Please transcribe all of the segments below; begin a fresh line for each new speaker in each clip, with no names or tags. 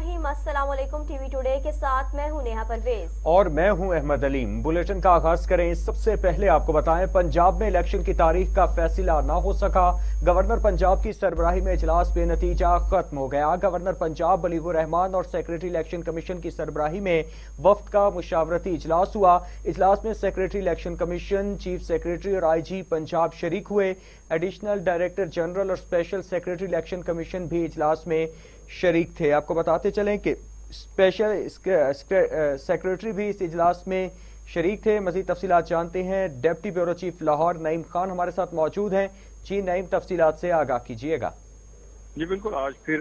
बिस्मिल्लाहिर्रहमानिर्रहीम। अस्सलाम वालेकुम। टीवी टुडे के साथ मैं हूं नेहा परवेज
और मैं हूं अहमद अलीम। बुलेटिन का आगाज करें। सबसे पहले आपको बताएं, पंजाब में इलेक्शन की तारीख का फैसला ना हो सका। गवर्नर पंजाब की सरबराही में इजलास बेनतीजा खत्म हो गया। गवर्नर पंजाब बलीगुर रहमान और सेक्रेटरी इलेक्शन कमीशन की सरबराही में वफ्द का मुशावरती इजलास हुआ। इजलास में secretary election commission, chief secretary और IG पंजाब शरीक हुए। एडिशनल डायरेक्टर जनरल और स्पेशल सेक्रेटरी इलेक्शन कमीशन भी इजलास में शरीक थे। आपको बताते चलें कि स्पेशल सेक्रेटरी भी इस इजलास में शरीक थे। मजीद तफसीलात जानते हैं deputy bureau chief Lahore Naeem Khan हमारे साथ मौजूद हैं। जी नईम, तफसीलात से आगाह कीजिएगा।
जी बिल्कुल, आज फिर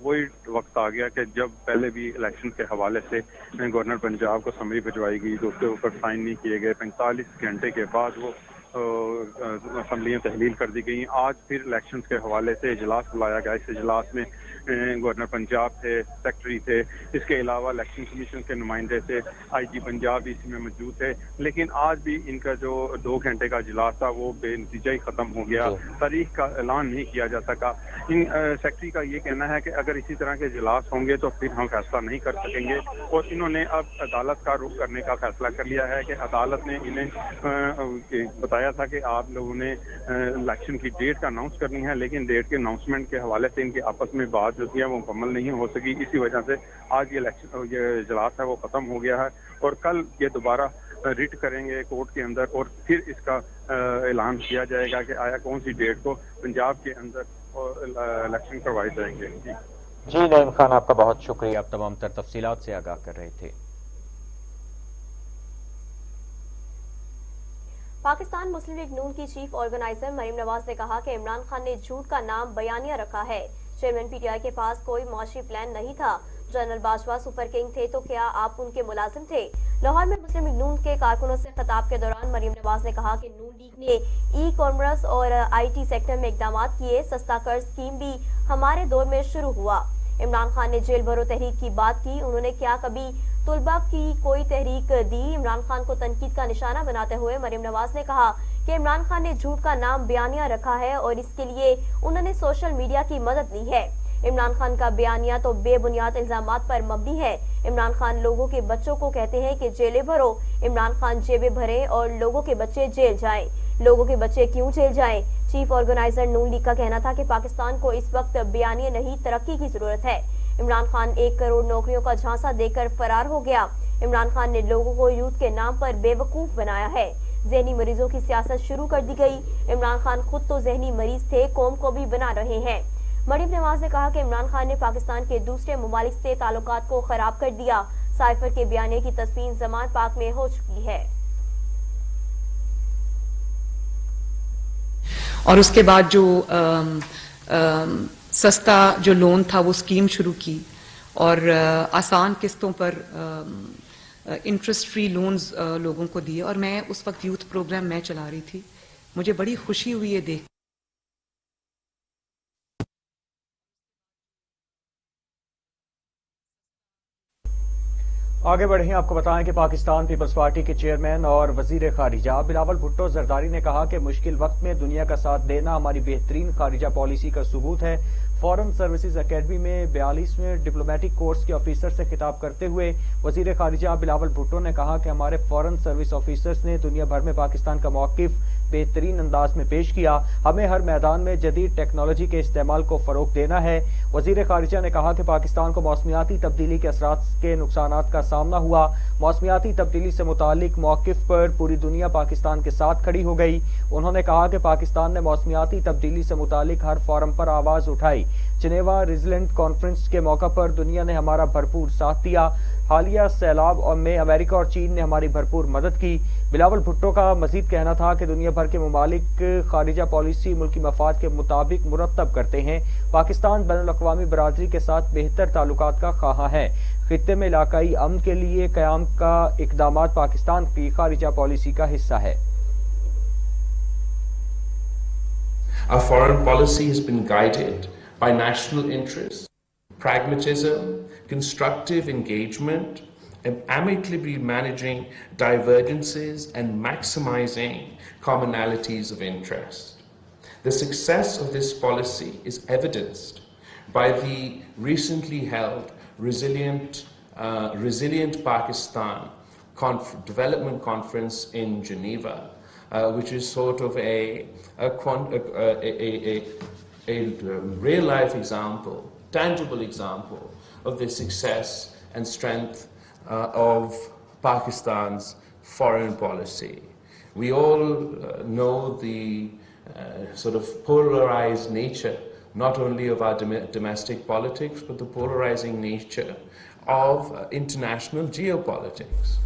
वही वक्त आ गया कि जब पहले भी इलेक्शन के हवाले से गवर्नर पंजाब को समरी भिजवाई गई तो उसके ऊपर साइन नहीं किए गए। 45 घंटे के बाद वो असम्बलियाँ तहलील कर दी गई। आज फिर इलेक्शन के हवाले से इजलास बुलाया गया। इस इजलास में गवर्नर पंजाब थे, सेक्रेटरी थे, इसके अलावा इलेक्शन कमीशन के नुमाइंदे थे, IG पंजाब इसमें मौजूद थे। लेकिन आज भी इनका जो 2 घंटे का इजलास था वो बेनतीजा ही ख़त्म हो गया। तारीख का ऐलान नहीं किया जा सका। इन सेक्रेटरी का ये कहना है कि अगर इसी तरह के इजलास होंगे तो फिर हम फैसला नहीं कर सकेंगे, और इन्होंने अब अदालत का रुख करने का फैसला कर लिया है कि अदालत ने इन्हें बताया था कि आप लोगों ने इलेक्शन की डेट का अनाउंस करनी है, लेकिन डेट के अनाउंसमेंट के हवाले से इनके आपस में बात जो थी वो मुकम्मल नहीं हो सकी। इसी वजह से आज ये इजलास है वो ख़त्म हो गया है, और कल ये दोबारा रिट करेंगे कोर्ट के अंदर, और फिर इसका ऐलान किया जाएगा कि आया कौन सी डेट को पंजाब के अंदर इलेक्शन करवाए जाएंगे।
जी नईम खान, आपका बहुत शुक्रिया। आप तमाम तर तफसीलात से आगाह कर रहे थे।
पाकिस्तान मुस्लिम लीग नून की चीफ ऑर्गेनाइजर मरीम नवाज ने कहा कि इमरान खान ने झूठ का नाम बयानिया रखा है। चेयरमैन PTI के पास कोई मुआशी प्लान नहीं था। जनरल बाजवा सुपर किंग थे तो क्या आप उनके मुलाजिम थे? लाहौर में मुस्लिम लीग नून के कारकुनों से खिताब के दौरान मरीम नवाज ने कहा कि नून लीग ने ई-कॉमर्स और IT सेक्टर में इकदाम किए। सस्ता कर्ज स्कीम भी हमारे दौर में शुरू हुआ। इमरान खान ने जेल भरो तहरीक की बात की। उन्होंने क्या कभी तुलबा की कोई तहरीक दी? इमरान खान को तनकीद का निशाना बनाते हुए मरीम नवाज ने कहा कि इमरान खान ने झूठ का नाम बयानिया रखा है और इसके लिए उन्होंने सोशल मीडिया की मदद ली है। इमरान खान का बयानिया तो बेबुनियाद इल्जामात पर मबनी है। इमरान खान लोगों के बच्चों को कहते हैं कि जेलें भरो। इमरान खान जेबें भरे और लोगों के बच्चे जेल जाएं। लोगों के बच्चे क्यों जेल जाएं? चीफ ऑर्गेनाइजर नून लीग का कहना था कि पाकिस्तान को इस वक्त बयानिया नहीं, तरक्की की जरूरत है। इमरान खान 1 करोड़ नौकरियों का झांसा देकर फरार हो गया। इमरान खान ने लोगों को यूथ के नाम पर बेवकूफ बनाया है। जहनी मरीजों की सियासत शुरू कर दी गई। इमरान खान खुद तो जहनी मरीज थे, कौम को भी बना रहे हैं। मरीम नवाज ने कहा कि इमरान खान ने पाकिस्तान के दूसरे मुमालिक से ताल्लुकात को खराब कर दिया। साइफर के बयाने की तस्वीर जमान पाक में हो चुकी है।
और उसके बाद जो सस्ता जो लोन था वो स्कीम शुरू की, और आसान किस्तों पर इंटरेस्ट फ्री लोन्स लोगों को दिए। और मैं उस वक्त यूथ प्रोग्राम मैं चला रही थी। मुझे बड़ी खुशी हुई ये देख।
आगे बढ़े, आपको बताएं कि पाकिस्तान पीपल्स पार्टी के चेयरमैन और वजीर खारिजा बिलावल भुट्टो जरदारी ने कहा कि मुश्किल वक्त में दुनिया का साथ देना हमारी बेहतरीन खारिजा पॉलिसी का सबूत है। फॉरेन सर्विसेज एकेडमी में 42वें डिप्लोमेटिक कोर्स के ऑफिसर से खिताब करते हुए वजीर खारिजा बिलावल भुट्टो ने कहा कि हमारे फॉरेन सर्विस ऑफिसर्स ने दुनिया भर में पाकिस्तान का मौकिफ बेहतरीन अंदाज में पेश किया। हमें हर मैदान में जदीद टेक्नोलॉजी के इस्तेमाल को फरोग देना है। वजीर खारिजा ने कहा कि पाकिस्तान को मौसमियाती तब्दीली के असरात के नुकसानात का सामना हुआ। मौसमियाती तब्दीली से मुतालिक मौकिफ पर पूरी दुनिया पाकिस्तान के साथ खड़ी हो गई। उन्होंने कहा कि पाकिस्तान ने मौसमियाती तब्दीली से मुतालिक हर फोरम पर आवाज उठाई। जिनेवा रेजिलेंट कॉन्फ्रेंस के मौका पर दुनिया ने हमारा भरपूर साथ दिया। हालिया सैलाब में अमेरिका और चीन ने हमारी भरपूर मदद की। बिलावल भुट्टो का मजीद कहना था कि दुनिया भर के ममालिक खारिजा पॉलिसी मुल्की मफाद के मुताबिक मुरतब करते हैं। पाकिस्तान बैनुल-अक़वामी बरादरी के साथ बेहतर ताल्लुकात का ख्वाह है। खित्ते में इलाकाई अमन के लिए क़याम का इक़दामात पाकिस्तान की खारिजा पॉलिसी का हिस्सा है।
Our foreign policy has been guided by national interest, pragmatism, constructive engagement, and amicably managing divergences and maximizing commonalities of interest. The success of this policy is evidenced by the recently held Resilient Pakistan Development Conference in Geneva, which is sort of a real life example, tangible example of the success and strength of Pakistan's foreign policy. We all know the sort of polarized nature, not only of our domestic politics, but the polarizing nature of international geopolitics.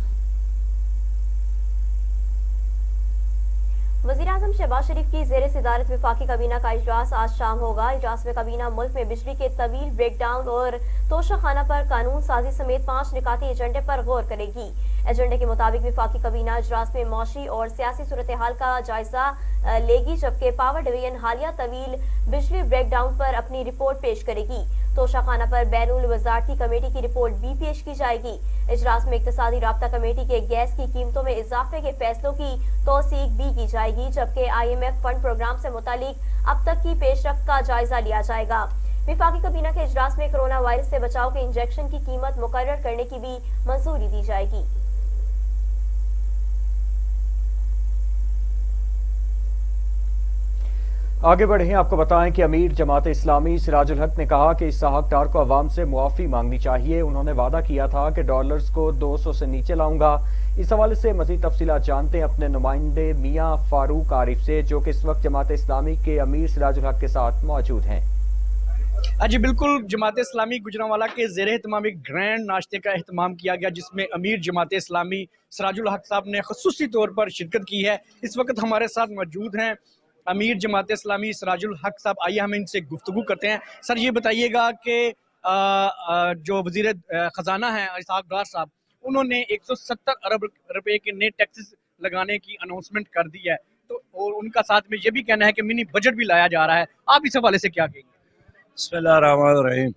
वज़ीर-ए-आज़म शहबाज शरीफ की ज़ेर सदारत वफाकी काबीना का इजलास आज शाम होगा। इजलास में काबीना मुल्क में बिजली के तवील ब्रेकडाउन और तोशाखाना पर कानून साजी समेत 5 निकाती एजेंडे पर गौर करेगी। एजेंडे के मुताबिक वफाकी काबीना इजलास में मौशी और सियासी सूरत हाल का जायजा लेगी, जबकि पावर डिवीजन हालिया तवील बिजली ब्रेकडाउन पर अपनी रिपोर्ट पेश करेगी। तोशाखाना पर बैनुल वज़ारती कमेटी की रिपोर्ट भी पेश की जाएगी। इजलास में इक्तिसादी राब्ता कमेटी के गैस की कीमतों में इजाफे के फैसलों की तौसीक भी की जाएगी, जबकि IMF फंड प्रोग्राम से मुतालिक अब तक की पेशरफ्त का जायजा लिया जाएगा। वफाकी काबीना के इजलास में कोरोना वायरस से बचाव के इंजेक्शन की कीमत मुकर्रर करने की भी मंजूरी दी जाएगी।
आगे बढ़े आपको बताएं कि अमीर जमात इस्लामी सिराजुल हक ने कहा कि इसहाक डार को अवाम से मुआफ़ी मांगनी चाहिए। उन्होंने वादा किया था कि डॉलर्स को 200 से नीचे लाऊंगा। इस हवाले से मज़ीद तफसीलात जानते हैं अपने नुमाइंदे मियां फारूक आरिफ से, जो कि इस वक्त जमात इस्लामी के अमीर सिराजुल हक के साथ मौजूद हैं।
जी बिल्कुल, जमात इस्लामी गुजरांवाला के ज़ेर एहतमाम एक ग्रैंड नाश्ते का एहतमाम किया गया, जिसमें अमीर जमात इस्लामी सिराजुल हक साहब ने खसूसी तौर पर शिरकत की है। इस वक्त हमारे साथ मौजूद हैं अमीर जमात इस्लामी सिराजुल हक साहब। आइए हम इनसे गुफ्तगू करते हैं। सर, ये बताइएगा कि जो वज़ीर ख़जाना हैं इसहाक डार साहब, उन्होंने 170 अरब रुपए के नए टैक्सेस लगाने की अनाउंसमेंट कर दी है, तो और उनका साथ में ये भी कहना है कि मिनी बजट भी लाया जा रहा है। आप इस हवाले से क्या कहेंगे?
बिस्मिल्लाहिर्रहमानिर्रहीम।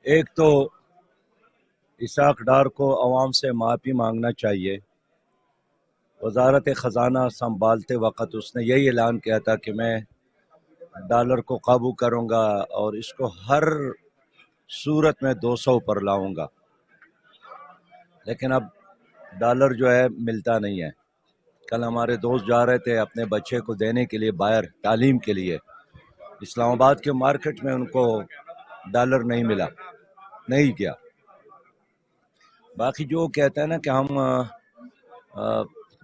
एक तो इसहाक डार को अवाम से माफ़ी मांगना चाहिए। वज़ारत ख़जाना संभालते वक्त उसने यही ऐलान किया था कि मैं डॉलर को काबू करूंगा और इसको हर सूरत में 200 पर लाऊंगा, लेकिन अब डॉलर जो है मिलता नहीं है। कल हमारे दोस्त जा रहे थे अपने बच्चे को देने के लिए बाहर तालीम के लिए, इस्लामाबाद के मार्केट में उनको डॉलर नहीं मिला, नहीं गया। बाकी जो कहते हैं ना कि हम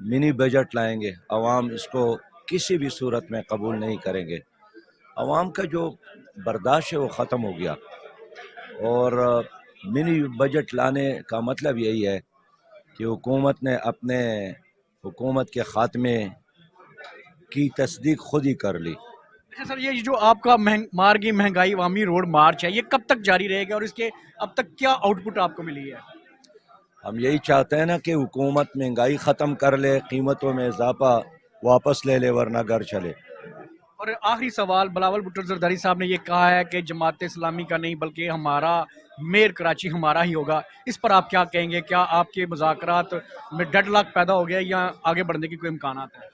मिनी बजट लाएंगे, अवाम इसको किसी भी सूरत में कबूल नहीं करेंगे। अवाम का जो बर्दाश्त है वो ख़त्म हो गया, और मिनी बजट लाने का मतलब यही है कि हुकूमत ने अपने हुकूमत के ख़ात्मे की तस्दीक खुद ही कर ली।
अच्छा सर, ये जो आपका मार्ग महंगाई अवामी रोड मार्च है, ये कब तक जारी रहेगा और इसके अब तक क्या आउटपुट आपको मिली है?
हम यही चाहते हैं ना कि हुकूमत महंगाई ख़त्म कर ले, कीमतों में इजाफा वापस ले ले, वरना घर चले।
और आखिरी सवाल, बिलावल भुट्टो जरदारी साहब ने ये कहा है कि जमात इस्लामी का नहीं बल्कि हमारा मेयर कराची हमारा ही होगा। इस पर आप क्या कहेंगे? क्या आपके मुज़ाकरात में डेडलॉक पैदा हो गया या आगे बढ़ने की कोई इम्कानात है?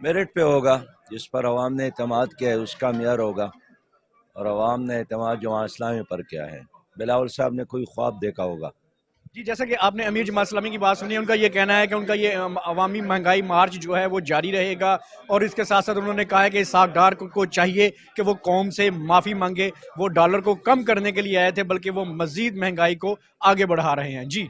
मेरिट पे होगा, जिस पर अवाम ने एतमाद किया है उसका मेयर होगा, और अवाम ने एतमाद जमात इस्लामी पर किया है। बिलावल साहब ने कोई ख्वाब देखा होगा।
जी, जैसा कि आपने अमीर जमात इस्लामी की बात सुनी, उनका ये कहना है कि उनका ये अवामी महंगाई मार्च जो है वो जारी रहेगा, और इसके साथ साथ उन्होंने कहा है कि इसहाक डार को चाहिए कि वो कौम से माफ़ी मांगे। वो डॉलर को कम करने के लिए आए थे, बल्कि वो मजीद महंगाई को आगे बढ़ा रहे हैं। जी,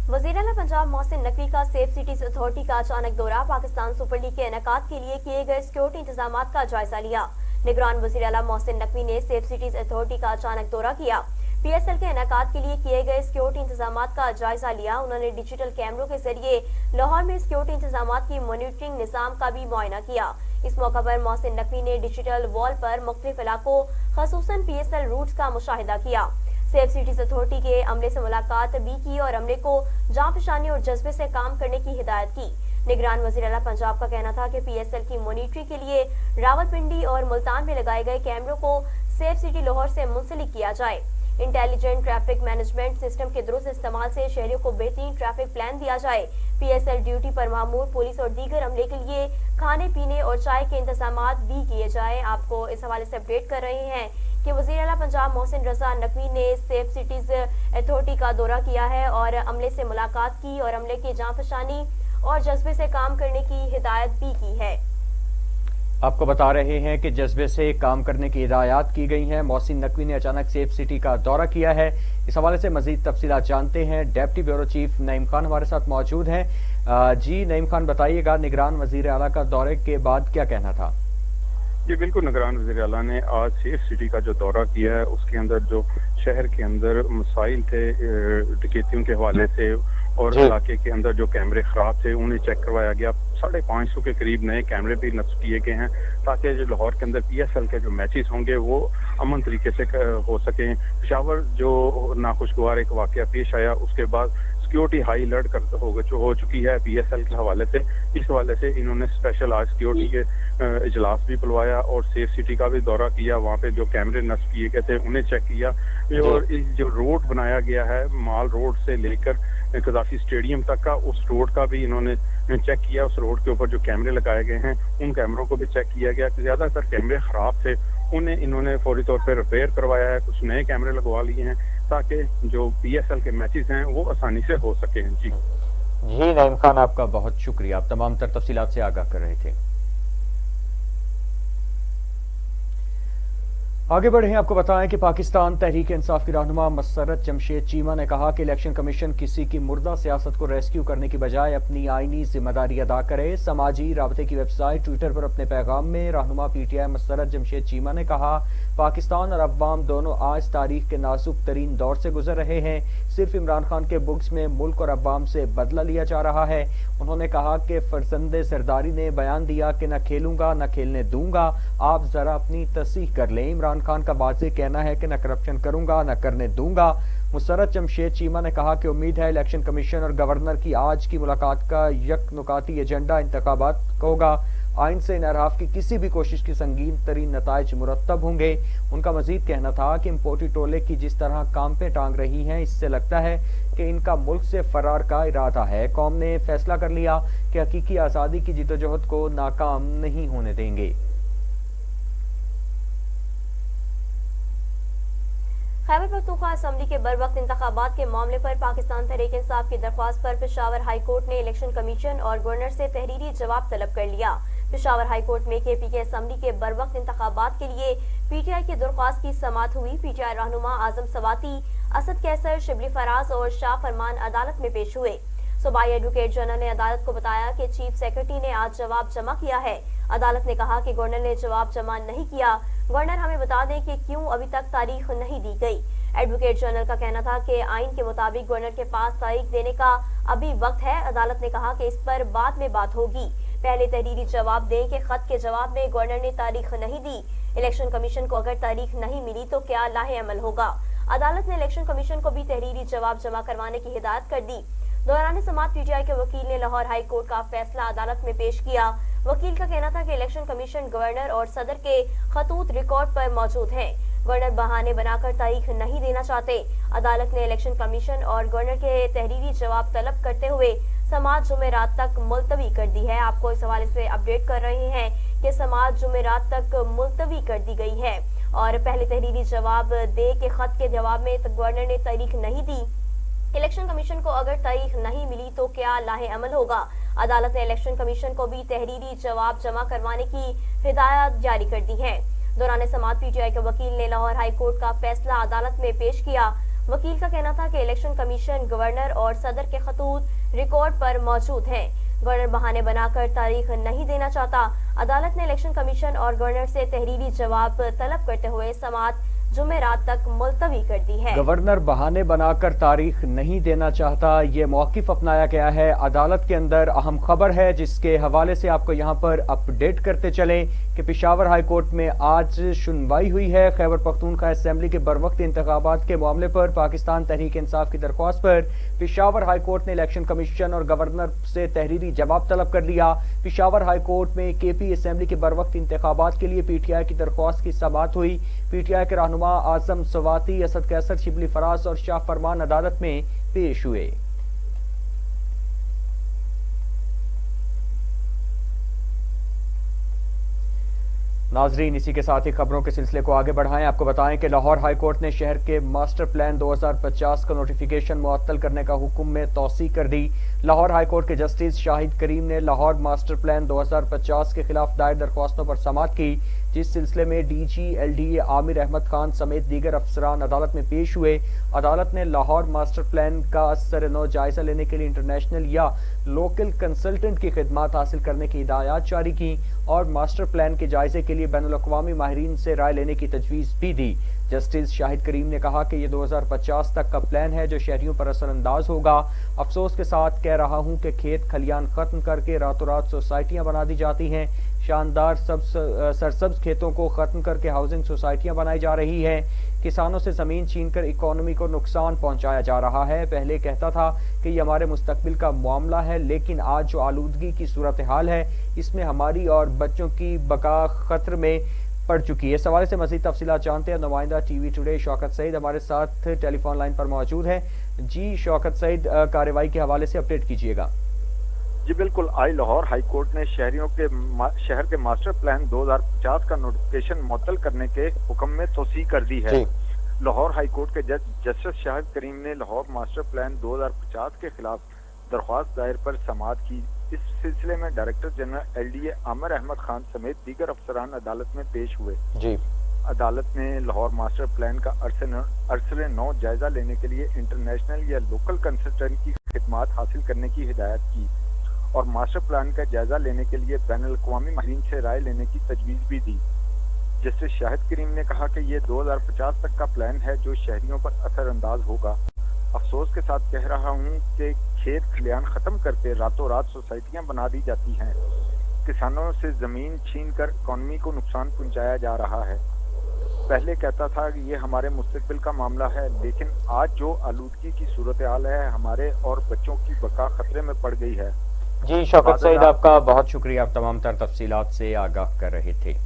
वज़ीर-ए-आला पंजाब मोहसिन नकवी का सेफ सिटीज अथॉरिटी का अचानक दौरा। पाकिस्तान सुपर लीग के इनेकाद के लिए किए गए सिक्योरिटी इंतजामात का जायजा लिया। निगरान वज़ीर-ए-आला मोहसिन नकवी ने सेफ सिटीज अथॉरिटी का अचानक दौरा किया। PSL के इनेकाद के लिए किए गए सिक्योरिटी इंतजामात का जायजा लिया। उन्होंने डिजिटल कैमरों के जरिए लाहौर में सिक्योरिटी इंतजामात की मॉनिटरिंग निज़ाम का भी मुआयना किया। इस मौका पर मोहसिन नकवी ने डिजिटल वॉल पर मुख्तलिफ इलाकों खसूसन PSL रूट्स का मुशाहिदा किया। सेफ सिटीज अथॉरिटी के अमले से मुलाकात भी की और अमले को जांफशानी और जज्बे से काम करने की हिदायत की। निगरान वज़ीर-ए-आला पंजाब का कहना था कि PSL की मॉनिटरिंग के लिए रावलपिंडी और मुल्तान में लगाए गए कैमरों को सेफ सिटी लाहौर से मुंसलिक किया जाए। इंटेलिजेंट ट्रैफिक मैनेजमेंट सिस्टम के दुरुस्त इस्तेमाल से शहरियों को बेहतरीन ट्रैफिक प्लान दिया जाए। PSL ड्यूटी पर मामूर पुलिस और दीगर अमले के लिए खाने पीने और चाय के इंतजामात भी किए जाए। आपको इस हवाले से अपडेट कर रहे हैं कि वज़ीर आला पंजाब मोहसिन रजा नकवी ने सेफ सिटीज अथॉरिटी का दौरा किया है और अमले से मुलाकात की और अमले की जांफशानी और जज्बे से काम करने की हिदायत भी की है।
आपको बता रहे हैं कि जज्बे से काम करने की हिदायत की गई हैं। मोहसिन नकवी ने अचानक सेफ सिटी का दौरा किया है। इस हवाले से मजीद तफसीलात जानते हैं। Deputy bureau chief Naeem Khan हमारे साथ मौजूद हैं। जी नईम खान, बताइएगा, निगरान वजीर आला का दौरे के बाद क्या कहना था?
जी बिल्कुल, निगरान वज़ीर आला ने आज सेफ सिटी का जो दौरा किया है उसके अंदर जो शहर के अंदर मसाइल थे डकैतियों के हवाले से और इलाके के अंदर जो कैमरे खराब थे उन्हें चेक करवाया गया। 550 के करीब नए कैमरे भी नस्ब किए गए हैं ताकि जो लाहौर के अंदर PSL के जो मैचेस होंगे वो अमन तरीके से हो सकें। पेशावर जो नाखुशगवार एक वाकया पेश आया उसके बाद सिक्योरिटी हाई अलर्ट हो चुकी है PSL के हवाले से। इस हवाले से इन्होंने स्पेशल आज सिक्योरिटी के इजलास भी बुलवाया और सेफ सिटी का भी दौरा किया। वहाँ पे जो कैमरे नस्ब किए गए थे उन्हें चेक किया और इस जो रोड बनाया गया है माल रोड से लेकर कदाफी स्टेडियम तक का, उस रोड का भी इन्होंने चेक किया। उस रोड के ऊपर जो कैमरे लगाए गए हैं उन कैमरों को भी चेक किया गया। ज्यादातर कैमरे खराब थे, उन्हें इन्होंने फौरी तौर पर रिपेयर करवाया है। कुछ नए कैमरे लगवा लिए हैं ताकि जो PSL के मैचेस हैं वो आसानी से हो सके। जी
नईम खान, आपका बहुत शुक्रिया, आप तमाम तर तफसीलात से आगाह कर रहे थे। आगे बढ़े, आपको बताएं कि पाकिस्तान तहरीक इंसाफ की रहनुमा मसरत जमशेद चीमा ने कहा कि इलेक्शन कमीशन किसी की मुर्दा सियासत को रेस्क्यू करने की बजाय अपनी आईनी जिम्मेदारी अदा करे। समाजी राबते की वेबसाइट ट्विटर पर अपने पैगाम में रहनुमा PTI मसरत जमशेद चीमा ने कहा, पाकिस्तान और अवाम दोनों आज तारीख के नाजुक तरीन दौर से गुजर रहे हैं। सिर्फ इमरान खान के बुक्स में मुल्क और अवाम से बदला लिया जा रहा है। उन्होंने कहा कि फरजंदे सरदारी ने बयान दिया कि न खेलूंगा न खेलने दूंगा। आप जरा अपनी तस्दीक कर लें। इमरान खान का वाज़ेह कहना है कि न करप्शन करूंगा न करने दूंगा। मुसरत जमशेद चीमा ने कहा कि उम्मीद है इलेक्शन कमीशन और गवर्नर की आज की मुलाकात का यकनुकाती एजेंडा इंतखाबात होगा। आइन से इनहराफ की किसी भी कोशिश की संगीन तरीन नताइज मुरतब होंगे। उनका मजीद कहना था कि इम्पोर्टी टोले की जिस तरह काम पे टांग रही हैं, इससे लगता है कि इनका मुल्क से फरार का इरादा है। कौम ने फैसला कर लिया कि हकीकी आज़ादी की जिद्दोजहद को नाकाम नहीं होने देंगे।
खैबर पख्तूनख्वा असम्बली के बरवक्त इंतखाबात के मामले पर पाकिस्तान तहरीक इंसाफ की दरख्वास्त पर पेशावर हाई कोर्ट ने इलेक्शन कमीशन और गवर्नर से तहरीरी जवाब तलब कर लिया। पेशावर हाई कोर्ट में KP के असम्बली के बरवक्त इंतखाबात के लिए PTI की दरख्वास्त की समाअत हुई। PTI रहनुमा आजम सवाती, असद कैसर, शिबली फराज और शाह फरमान अदालत में पेश हुए। सूबाई एडवोकेट जनरल ने अदालत को बताया कि चीफ सेक्रेटरी ने आज जवाब जमा किया है। अदालत ने कहा कि गवर्नर ने जवाब जमा नहीं किया। गवर्नर हमें बता दें कि क्यों अभी तक तारीख नहीं दी गई। एडवोकेट जनरल का कहना था कि आइन के मुताबिक गवर्नर के पास तारीख देने का अभी वक्त है। अदालत ने कहा कि इस पर बाद में बात होगी, पहले तहरीरी जवाब दें कि खत के जवाब में गवर्नर ने तारीख नहीं दी। इलेक्शन कमीशन को अगर तारीख नहीं मिली तो क्या लाहे अमल होगा। अदालत ने इलेक्शन कमीशन को भी तहरीरी जवाब जमा करवाने की हिदायत कर दी। दौरान समाअत PTI के वकील ने लाहौर हाई कोर्ट का फैसला अदालत में पेश किया। वकील का कहना था कि इलेक्शन कमीशन गवर्नर और सदर के खतूत रिकॉर्ड पर मौजूद हैं। गवर्नर बहाने बनाकर तारीख नहीं देना चाहते। अदालत ने इलेक्शन कमीशन और गवर्नर के तहरीरी जवाब तलब करते हुए समाअत जुमेरात तक मुलतवी कर दी है। आपको इस हवाले से अपडेट कर रहे हैं कि समाअत जुमेरात तक मुलतवी कर दी गई है और पहले तहरीरी जवाब दे के खत के जवाब में गवर्नर ने तारीख नहीं दी। इलेक्शन कमीशन को अगर तारीख नहीं मिली तो क्या लाहे अमल होगा। अदालत ने इलेक्शन कमीशन को भी तहरीरी जवाब जमा करवाने की हिदायत जारी कर दी है। दौरान समाअत PTI के वकील ने लाहौर हाई कोर्ट का फैसला अदालत में पेश किया। वकील का कहना था कि इलेक्शन कमीशन गवर्नर और सदर के खतूत रिकॉर्ड पर मौजूद हैं। गवर्नर बहाने बनाकर तारीख नहीं देना चाहता। अदालत ने इलेक्शन कमीशन और गवर्नर से तहरीरी जवाब तलब करते हुए समाअत जुमेरात तक मुलतवी कर दी है।
गवर्नर बहाने बनाकर तारीख नहीं देना चाहता, ये मौकिफ अपनाया गया है। अदालत के अंदर अहम खबर है जिसके हवाले से आपको यहाँ पर अपडेट करते चलें कि पेशावर हाई कोर्ट में आज सुनवाई हुई है। खैबर पख्तूनख्वा असेंबली के बरवक्त इंतखाबात के मामले पर पाकिस्तान तहरीक इंसाफ की दरख्वास्त पर पेशावर हाई कोर्ट ने इलेक्शन कमीशन और गवर्नर से तहरीरी जवाब तलब कर लिया। पेशावर हाई कोर्ट में KP असेंबली के बरवक्त इंतखाबात के लिए PTI की दरख्वास्त की समाअत हुई। PTI के रहनुमा आजम सवाती, असद कैसर, शिबली फराज और शाह फरमान अदालत में पेश हुए। नाजरीन, इसी के साथ ही खबरों के सिलसिले को आगे बढ़ाएं। आपको बताएं कि लाहौर हाई कोर्ट ने शहर के मास्टर प्लान 2050 का नोटिफिकेशन मुअत्तल करने का हुक्म में तौसी कर दी। लाहौर हाई कोर्ट के जस्टिस शाहिद करीम ने लाहौर मास्टर प्लान 2050 के खिलाफ दायर दरख्वास्तों पर समाअत की, जिस सिलसिले में DG LDA आमिर अहमद खान समेत दीगर अफसरान अदालत में पेश हुए। अदालत ने लाहौर मास्टर प्लान का असर-ए-नौ जायजा लेने के लिए इंटरनेशनल या लोकल कंसल्टेंट की खिदमात हासिल करने की हिदायत जारी की और मास्टर प्लान के जायजे के लिए बैनुल-अक़वामी माहिरीन से राय लेने की तजवीज़ भी दी। जस्टिस शाहिद करीम ने कहा कि ये 2050 तक का प्लान है जो शहरियों पर असरअंदाज होगा। अफसोस के साथ कह रहा हूँ कि खेत खलियान खत्म करके रातों रात सोसाइटियाँ बना दी जाती हैं। शानदार सरसब्ज खेतों को खत्म करके हाउसिंग सोसाइटियाँ बनाई जा रही है। किसानों से ज़मीन छीनकर इकोनॉमी को नुकसान पहुँचाया जा रहा है। पहले कहता था कि ये हमारे मुस्तकबिल का मामला है, लेकिन आज जो आलूदगी की सूरत हाल है इसमें हमारी और बच्चों की बका खतरे में पड़ चुकी है। इस हवाले से मज़ीद तफसीलात जानते हैं। नुमाइंदा TV टुडे शौकत सईद हमारे साथ टेलीफोन लाइन पर मौजूद है। जी शौकत सईद, कार्रवाई के हवाले से अपडेट कीजिएगा।
जी बिल्कुल, आज लाहौर हाई कोर्ट ने शहर के मास्टर प्लान 2050 का नोटिफिकेशन मुअत्तल करने के हुक्म में तौसीह कर दी है। लाहौर हाई कोर्ट के जज जस्टिस शाहिद करीम ने लाहौर मास्टर प्लान 2050 के खिलाफ दरख्वास्त दायर पर समाअत की। इस सिलसिले में director general LDA Amir Ahmad Khan समेत दीगर अफसरान अदालत में पेश हुए।
जी,
अदालत ने लाहौर मास्टर प्लान का अरसे-ए-नौ जायजा लेने के लिए इंटरनेशनल या लोकल कंसल्टेंट की खिदमात हासिल करने की हिदायत की और मास्टर प्लान का जायजा लेने के लिए बैनुल-अक़वामी माहिरीन से राय लेने की तजवीज़ भी दी। जस्टिस शाहिद करीम ने कहा कि ये 2050 तक का प्लान है जो शहरियों पर असरअंदाज होगा। अफसोस के साथ कह रहा हूँ कि खेत खलियान ख़त्म करके रातों रात सोसाइटियाँ बना दी जाती हैं। किसानों से ज़मीन छीन कर इकॉनमी को नुकसान पहुँचाया जा रहा है। पहले कहता था कि ये हमारे मुस्तकबिल का मामला है, लेकिन आज जो आलूदगी की सूरत हाल है हमारे और बच्चों की बका खतरे में पड़ गई है।
जी शौकत सईद, आपका बहुत शुक्रिया, आप तमाम तर तफसीलात से आगाह कर रहे थे।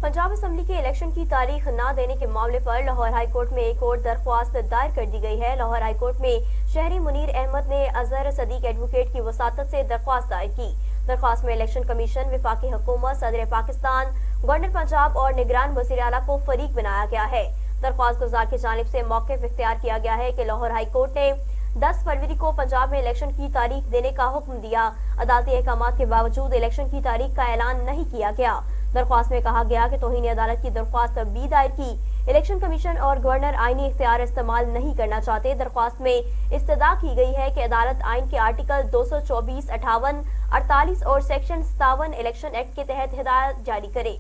पंजाब असम्बली के इलेक्शन की तारीख न देने के मामले पर लाहौर हाई कोर्ट में एक और दरख्वास्त दायर कर दी गई है। लाहौर हाई कोर्ट में शहरी मुनीर अहमद ने अजहर सदीक एडवोकेट की वसातत से दरख्वास्त दायर की। दरख्वास्त में इलेक्शन कमीशन, वफाकी हुकूमत, सदर पाकिस्तान, गवर्नर पंजाब और निगरान वज़ीर आला को फरीक बनाया गया है। दरख्वास्त गुजार की जानिब से मौक़िफ़ इख्तियार किया गया है कि लाहौर हाई कोर्ट ने 10 फरवरी को पंजाब में इलेक्शन की तारीख देने का हुक्म दिया। अदालती अहकामात के बावजूद इलेक्शन की तारीख का ऐलान नहीं किया गया। दरख्वास्त में कहा गया कि तौहीन अदालत की दरख्वास्त भी दायर की। इलेक्शन कमीशन और गवर्नर आईनी इख्तियार इस्तेमाल नहीं करना चाहते। दरख्वास्त में इस्तदा की गई है कि अदालत आइन के आर्टिकल 224, 58, 48 और सेक्शन 57 इलेक्शन एक्ट के तहत हिदायत जारी करे।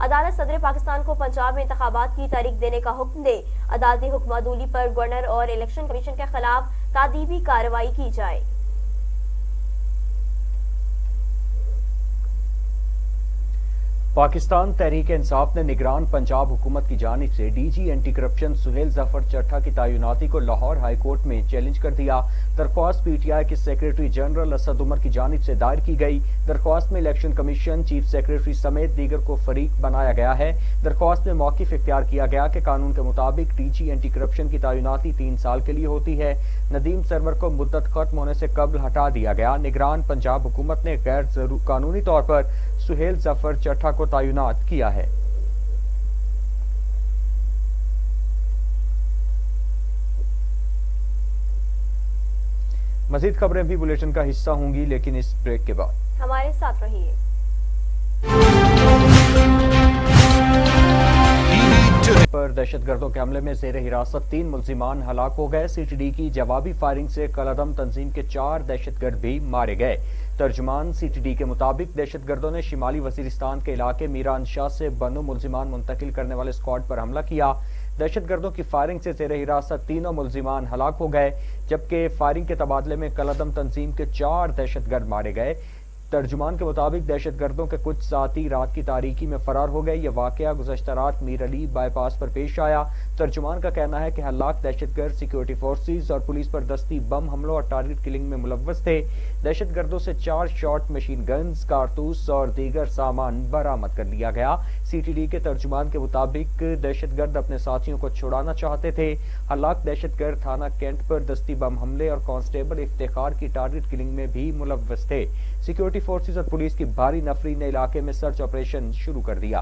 अदालत सदर पाकिस्तान को पंजाब में इंतखाबात की तारीख देने का हुक्म दे। अदालती हुक्मादूली पर गवर्नर और इलेक्शन कमीशन के खिलाफ तादीबी कार्रवाई की जाए।
पाकिस्तान तहरीक इंसाफ ने निगरान पंजाब हुकूमत की जानिब से DG anti corruption Suhail Zafar Chattha की तैनाती को लाहौर हाई कोर्ट में चैलेंज कर दिया। दरख्वास्त PTI के सेक्रेटरी जनरल असद उमर की जानिब से दायर की गई। दरख्वास्त में इलेक्शन कमीशन, चीफ सेक्रेटरी समेत दीगर को फरीक बनाया गया है। दरख्वास्त में मौक़िफ़ इख्तियार किया गया कि कानून के मुताबिक DG एंटी करप्शन की तैनाती 3 साल के लिए होती है। नदीम सरवर को मुद्दत खत्म होने से कबल हटा दिया गया। निगरान पंजाब हुकूमत ने गैर कानूनी तौर पर सुहेल जफर चट्ठा को तैनात किया है। मजीद खबरें भी बुलेटिन का हिस्सा होंगी, लेकिन इस ब्रेक के बाद
हमारे साथ रहिए।
पर दहशतगर्दों के हमले में जेर हिरासत 3 मुल्जिमान हलाक हो गए। CTD की जवाबी फायरिंग से कलअदम तंजीम के 4 दहशतगर्द भी मारे गए। तर्जुमान CTD के मुताबिक दहशतगर्दों ने शिमाली वजीरिस्तान के इलाके मीरान शाह से बनो मुल्जिमान मुंतकिल करने वाले स्क्वाड पर हमला किया। दहशतगर्दों की फायरिंग से जेर हिरासत 3 मुल्जिमान हलाक हो गए, जबकि फायरिंग के तबादले में कलअदम तंजीम के 4 दहशतगर्द मारे गए। ترجمان کے مطابق دہشت گردوں کے کچھ ذاتی رات کی تاریکی میں فرار ہو گئے۔ یہ واقعہ گزشتہ رات میر علی بائی پاس پر پیش آیا۔ ترجمان کا کہنا ہے کہ ہلاک دہشت گرد سیکیورٹی فورسز اور پولیس پر دستی بم حملوں اور ٹارگٹ کلنگ میں ملوث تھے۔ دہشت گردوں سے 4 شارٹ مشین گنز، کارتوس اور دیگر سامان برآمد کر لیا گیا۔ سی ٹی ڈی کے ترجمان کے مطابق دہشت گرد اپنے ساتھیوں کو چھڑانا چاہتے تھے۔ ہلاک دہشت گرد تھانہ کینٹ پر دستی بم حملے اور کانسٹیبل افتخار کی ٹارگٹ کلنگ میں بھی ملوث تھے۔ سیکیورٹی فورسز اور پولیس کی بھاری نفری نے علاقے میں سرچ آپریشن شروع کر دیا۔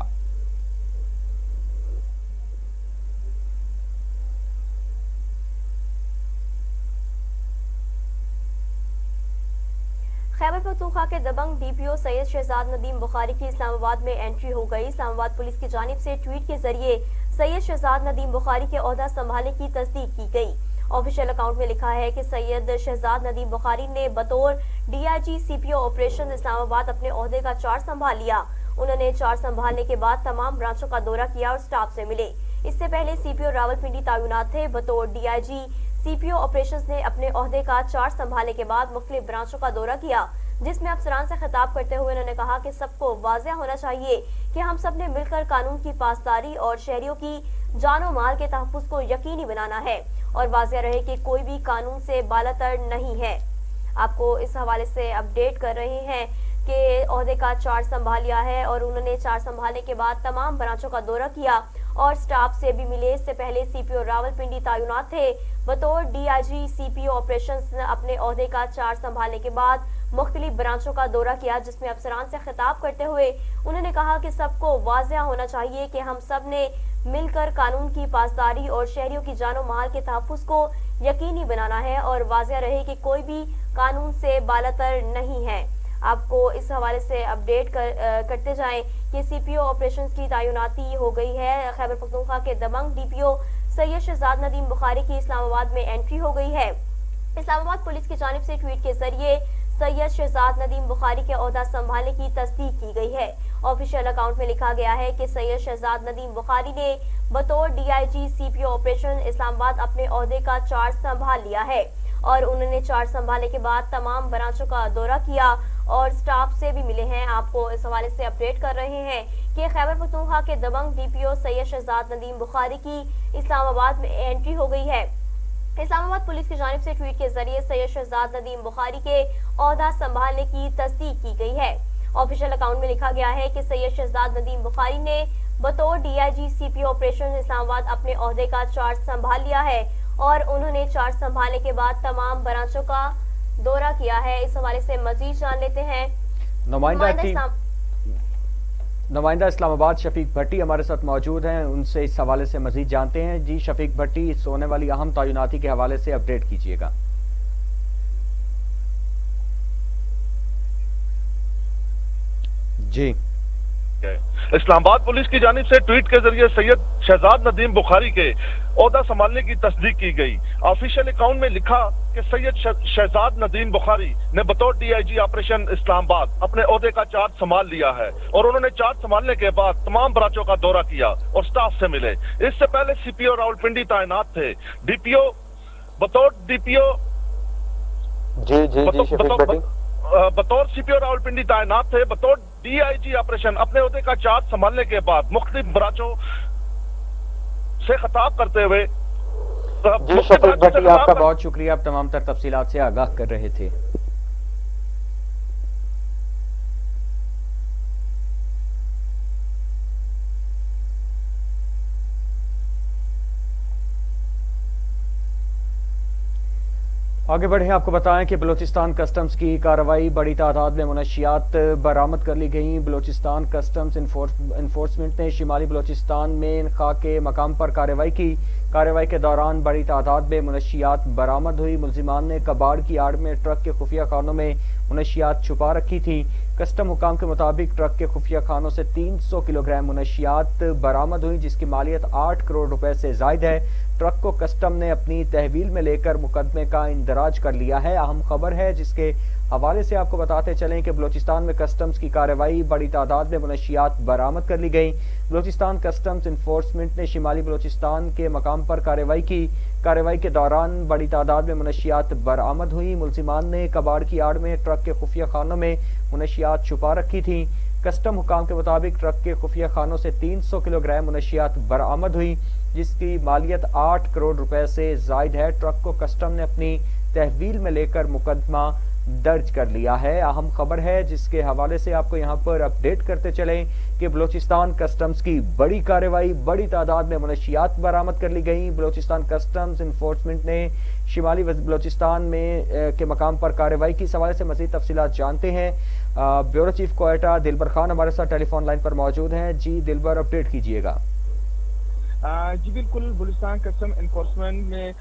خیبر پختونخوا کے دبنگ ڈی پی او سید شہزاد ندیم بخاری کی اسلام آباد میں انٹری ہو گئی۔ اسلام آباد پولیس کی جانب سے ٹویٹ کے ذریعے سید شہزاد ندیم بخاری کے عہدہ سنبھالنے کی تصدیق کی گئی۔ آفیشیل اکاؤنٹ میں لکھا ہے کہ سید شہزاد ندیم بخاری نے بطور D I G C P O operation اسلام آباد اپنے عہدے کا چارج سنبھال لیا۔ انہوں نے چارج سنبھالنے کے بعد تمام برانچوں کا دورہ کیا اور سٹاف سے ملے۔ اس سے پہلے سی پی او راولپنڈی تعینات تھے۔ بطور D I G C P O operations نے اپنے عہدے کا چارج سنبھالنے کے بعد مختلف برانچوں کا دورہ کیا، جس میں افسران سے خطاب کرتے ہوئے انہوں نے کہا کہ سب کو واضح ہونا چاہیے کہ ہم سب نے مل کر قانون کی پاسداری اور شہریوں کی جان و مال کے تحفظ کو یقینی بنانا ہے اور واضح رہے کہ کوئی بھی قانون سے بالاتر نہیں ہے۔ آپ کو اس حوالے سے اپڈیٹ کر رہے ہیں کہ عہدے کا چارج سنبھال لیا ہے اور انہوں نے چارج سنبھالنے کے بعد تمام برانچوں کا دورہ کیا اور سٹاف سے بھی ملے۔ اس سے پہلے سی پی او راولپنڈی تعینات تھے۔ بطور D I G C P O operations نے اپنے عہدے کا چارج سنبھالنے کے بعد مختلف برانچوں کا دورہ کیا، جس میں افسران سے خطاب کرتے ہوئے انہوں نے کہا کہ سب کو واضح ہونا چاہیے کہ ہم سب نے مل کر قانون کی پاسداری اور شہریوں کی جان و مال کے تحفظ کو یقینی بنانا ہے اور واضح رہے کہ کوئی بھی قانون سے بالاتر نہیں ہے۔ آپ کو اس حوالے سے اپڈیٹ کرتے جائیں کہ سی پی او آپریشنز کی تعیناتی ہو گئی ہے۔ خیبر پختونخوا کے دبنگ ڈی پی او سید شہزاد ندیم بخاری کی اسلام آباد میں انٹری ہو گئی ہے۔ اسلام آباد پولیس کی جانب سے ٹویٹ کے ذریعے سید شہزاد ندیم بخاری کے عہدہ سنبھالنے کی تصدیق کی گئی ہے۔ آفیشیل اکاؤنٹ میں لکھا گیا ہے کہ سید شہزاد ندیم بخاری نے بطور D I G C P O operation اسلام آباد اپنے عہدے کا چارج سنبھال لیا ہے اور انہوں نے چارج سنبھالنے کے بعد تمام برانچوں کا دورہ کیا اور سٹاف سے بھی ملے ہیں۔ آپ کو اس حوالے سے اپڈیٹ کر رہے ہیں کہ خیبر پختونخوا کے دبنگ ڈی پی او سید شہزاد ندیم بخاری کی اسلام آباد میں انٹری ہو گئی ہے۔ اسلام آباد پولیس کی جانب سے ٹویٹ کے ذریعے سید شہزاد ندیم بخاری کے عہدہ سنبھالنے کی تصدیق کی گئی ہے۔ آفیشیل اکاؤنٹ میں لکھا گیا ہے کہ سید شہزاد ندیم بخاری نے بطور D I G C P O operation اسلام آباد اپنے عہدے کا چارج سنبھال لیا ہے اور انہوں نے چارج سنبھالنے کے بعد تمام برانچوں کا دورہ کیا ہے۔ اس حوالے سے مزید جان لیتے ہیں
نمائندہ اسلام آباد شفیق بھٹی ہمارے ساتھ موجود ہیں، ان سے اس حوالے سے مزید جانتے ہیں۔ جی شفیق بھٹی، اس ہونے والی اہم تعیناتی کے حوالے سے اپڈیٹ کیجیے گا۔ جی
اسلام آباد پولیس کی جانب سے ٹویٹ کے ذریعے سید شہزاد ندیم بخاری کے عہدہ سنبھالنے کی تصدیق کی گئی۔ آفیشیل اکاؤنٹ میں لکھا کہ سید شہزاد ندیم بخاری نے بطور ڈی آئی جی آپریشن اسلام آباد اپنے عہدے کا چارج سنبھال لیا ہے اور انہوں نے چارج سنبھالنے کے بعد تمام برانچوں کا دورہ کیا اور سٹاف سے ملے۔ اس سے پہلے سی پی او راولپنڈی تعینات تھے۔ ڈی پی او بطور ڈی پی او بطور سی پی او راولپنڈی تعینات تھے۔ بطور ڈی آئی جی آپریشن اپنے عہدے کا چارج سنبھالنے کے بعد مختلف برانچوں سے خطاب کرتے ہوئے
جی شفیق بھٹی، آپ کا بہت شکریہ، آپ تمام تر تفصیلات سے آگاہ کر رہے تھے۔ آگے بڑھیں، آپ کو بتائیں کہ بلوچستان کسٹمز کی کارروائی، بڑی تعداد میں منشیات برآمد کر لی گئیں۔ بلوچستان کسٹمز انفورسمنٹ نے شمالی بلوچستان میں انخا کے مقام پر کارروائی کی۔ کارروائی کے دوران بڑی تعداد میں منشیات برآمد ہوئی۔ ملزمان نے کباڑ کی آڑ میں ٹرک کے خفیہ خانوں میں منشیات چھپا رکھی تھی۔ کسٹم حکام کے مطابق ٹرک کے خفیہ خانوں سے 300 کلو گرام منشیات برآمد ہوئی، جس کی مالیت 8 کروڑ روپے سے زائد ہے۔ ٹرک کو کسٹم نے اپنی تحویل میں لے کر مقدمے کا اندراج کر لیا ہے۔ اہم خبر ہے جس کے حوالے سے آپ کو بتاتے چلیں کہ بلوچستان میں کسٹمز کی کارروائی، بڑی تعداد میں منشیات برآمد کر لی گئی۔ بلوچستان کسٹمز انفورسمنٹ نے شمالی بلوچستان کے مقام پر کارروائی کی۔ کارروائی کے دوران بڑی تعداد میں منشیات برآمد ہوئی۔ ملزمان نے کباڑ کی آڑ میں ٹرک کے خفیہ خانوں میں منشیات چھپا رکھی تھیں۔ کسٹم حکام کے مطابق ٹرک کے خفیہ خانوں سے 300 کلو گرام منشیات برآمد ہوئی، جس کی مالیت 8 کروڑ روپے سے زائد ہے۔ ٹرک کو کسٹم نے اپنی تحویل میں لے کر مقدمہ درج کر لیا ہے۔ اہم خبر ہے جس کے حوالے سے آپ کو یہاں پر اپڈیٹ کرتے چلیں کہ بلوچستان کسٹمز کی بڑی کارروائی، بڑی تعداد میں منشیات برآمد کر لی گئیں۔ بلوچستان کسٹمز انفورسمنٹ نے شمالی بلوچستان میں کے مقام پر کارروائی کی۔ اس حوالے سے مزید تفصیلات جانتے ہیں۔ بیورو چیف کوئٹہ دلبر خان ہمارے ساتھ ٹیلی فون لائن پر موجود ہیں۔ جی دلبر، اپڈیٹ کیجیے گا۔
جی بالکل، بلوچستان کسٹم انفورسمنٹ میں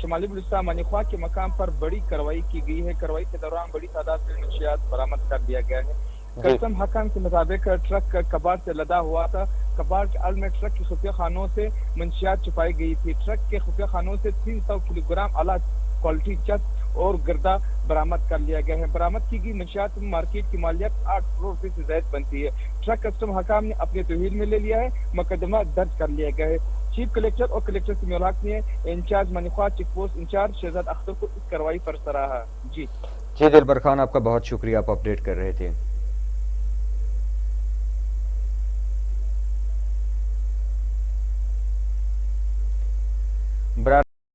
شمالی بلوچستان منیخوا کے مقام پر بڑی کارروائی کی گئی ہے۔ کارروائی کے دوران بڑی تعداد میں منشیات برآمد کر لیا گیا ہے۔ کسٹم حکام کے مطابق ٹرک کباڑ سے لدا ہوا تھا۔ کباڑ کے عل میں ٹرک کے خفیہ خانوں سے منشیات چھپائی گئی تھی۔ ٹرک کے خفیہ خانوں سے 300 کلو گرام اعلیٰ کوالٹی چت اور گردہ برآمد کر لیا گیا ہے۔ برآمد کی گئی منشیات مارکیٹ کی مالیت 8 کروڑ روپے سے زائد بنتی ہے۔ ٹرک کسٹم حکام نے اپنے تحویل میں لے لیا ہے، مقدمہ درج کر لیا گیا ہے۔ چیف کلیکٹر اور کلیکٹر سمیع الحق نے انچارج منیخوا check post incharge Shahzad Akhtar کو اس کارروائی پر سراہا۔ جی
دلبر خان، آپ کا بہت شکریہ، آپ اپڈیٹ کر رہے تھے۔